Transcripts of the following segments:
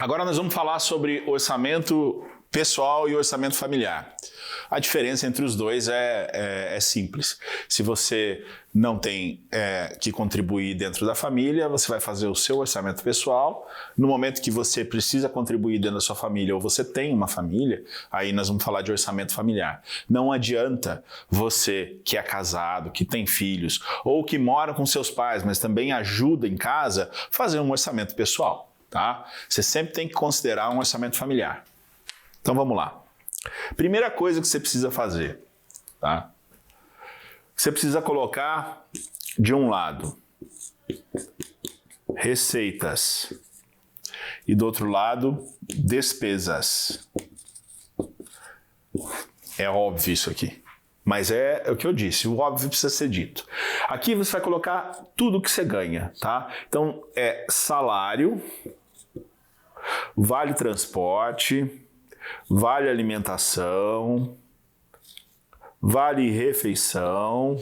Agora nós vamos falar sobre orçamento pessoal e orçamento familiar. A diferença entre os dois é simples. Se você não tem que contribuir dentro da família, você vai fazer o seu orçamento pessoal. No momento que você precisa contribuir dentro da sua família ou você tem uma família, aí nós vamos falar de orçamento familiar. Não adianta você que é casado, que tem filhos ou que mora com seus pais, mas também ajuda em casa, fazer um orçamento pessoal. Tá? Você sempre tem que considerar um orçamento familiar. Então vamos lá. Primeira coisa que você precisa fazer, tá? Você precisa colocar de um lado receitas e do outro lado despesas. É óbvio isso aqui, mas é o que eu disse, o óbvio precisa ser dito. Aqui você vai colocar tudo que você ganha, tá? Então é salário, vale transporte, vale alimentação, vale refeição,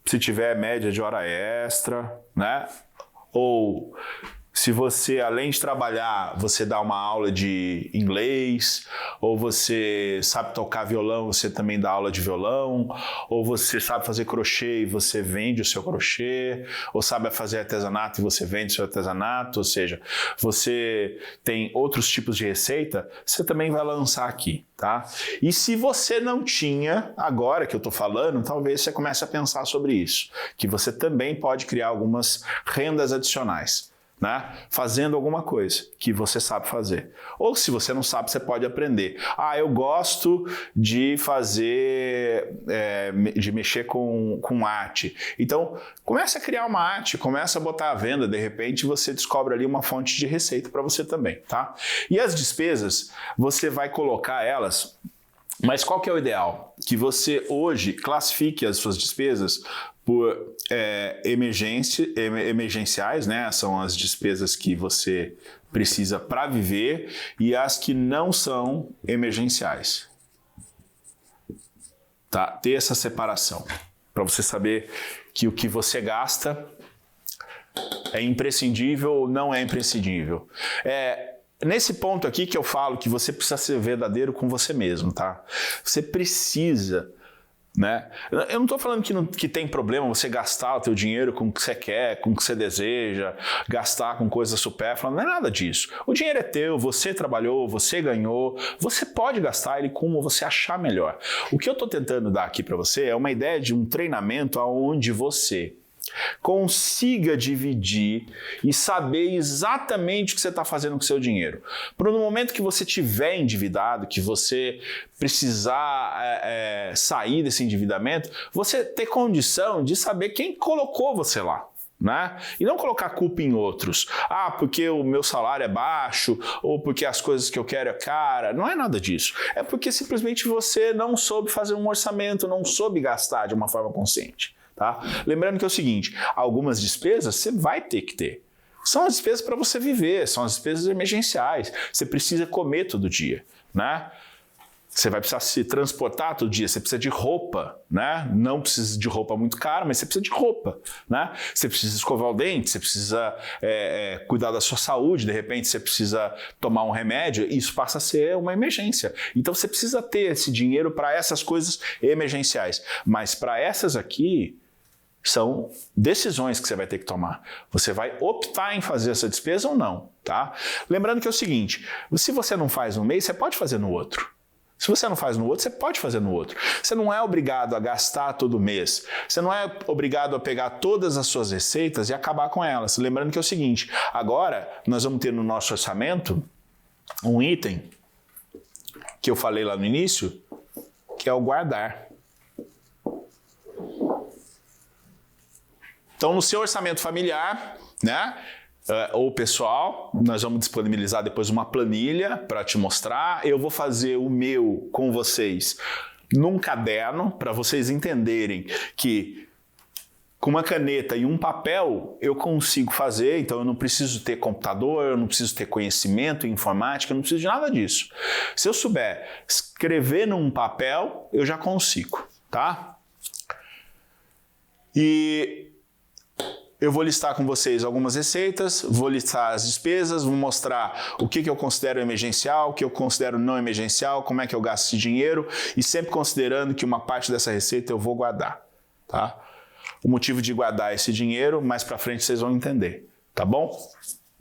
se tiver média de hora extra, né? Ou se você, além de trabalhar, você dá uma aula de inglês, ou você sabe tocar violão, você também dá aula de violão, ou você sabe fazer crochê e você vende o seu crochê, ou sabe fazer artesanato e você vende o seu artesanato, ou seja, você tem outros tipos de receita, você também vai lançar aqui, tá? E se você não tinha, agora que eu tô falando, talvez você comece a pensar sobre isso, que você também pode criar algumas rendas adicionais. Né? Fazendo alguma coisa que você sabe fazer. Ou se você não sabe, você pode aprender. Ah, eu gosto de fazer, de mexer com arte. Então, comece a criar uma arte, comece a botar à venda, de repente você descobre ali uma fonte de receita para você também, tá? E as despesas, você vai colocar elas, mas qual que é o ideal? Que você hoje classifique as suas despesas por emergenciais, né? São as despesas que você precisa para viver e as que não são emergenciais. Tá? Ter essa separação para você saber que o que você gasta é imprescindível ou não é imprescindível. Nesse ponto aqui que eu falo que você precisa ser verdadeiro com você mesmo, tá? Você precisa, né? Eu não estou falando que tem problema você gastar o teu dinheiro com o que você quer, com o que você deseja, gastar com coisas supérfluas, não é nada disso. O dinheiro é teu, você trabalhou, você ganhou, você pode gastar ele como você achar melhor. O que eu estou tentando dar aqui para você é uma ideia de um treinamento onde você consiga dividir e saber exatamente o que você está fazendo com o seu dinheiro. Para no momento que você estiver endividado, que você precisar sair desse endividamento, você ter condição de saber quem colocou você lá. Né? E não colocar culpa em outros. Ah, porque o meu salário é baixo, ou porque as coisas que eu quero é cara. Não é nada disso. É porque simplesmente você não soube fazer um orçamento, não soube gastar de uma forma consciente. Tá? Lembrando que é o seguinte, algumas despesas você vai ter que ter. São as despesas para você viver, são as despesas emergenciais. Você precisa comer todo dia, né? Você vai precisar se transportar todo dia, você precisa de roupa, né? Não precisa de roupa muito cara, mas você precisa de roupa, né? Você precisa escovar o dente, você precisa cuidar da sua saúde, de repente você precisa tomar um remédio, isso passa a ser uma emergência. Então você precisa ter esse dinheiro para essas coisas emergenciais, mas para essas aqui, são decisões que você vai ter que tomar. Você vai optar em fazer essa despesa ou não, tá? Lembrando que é o seguinte, se você não faz no mês, você pode fazer no outro. Se você não faz no outro, você pode fazer no outro. Você não é obrigado a gastar todo mês. Você não é obrigado a pegar todas as suas receitas e acabar com elas. Lembrando que é o seguinte, agora nós vamos ter no nosso orçamento um item que eu falei lá no início, que é o guardar. Então, no seu orçamento familiar, né, ou pessoal, nós vamos disponibilizar depois uma planilha para te mostrar. Eu vou fazer o meu com vocês num caderno, para vocês entenderem que com uma caneta e um papel eu consigo fazer, então eu não preciso ter computador, eu não preciso ter conhecimento em informática, eu não preciso de nada disso. Se eu souber escrever num papel, eu já consigo, tá? E eu vou listar com vocês algumas receitas, vou listar as despesas, vou mostrar o que eu considero emergencial, o que eu considero não emergencial, como é que eu gasto esse dinheiro e sempre considerando que uma parte dessa receita eu vou guardar, tá? O motivo de guardar esse dinheiro, mais para frente vocês vão entender, tá bom?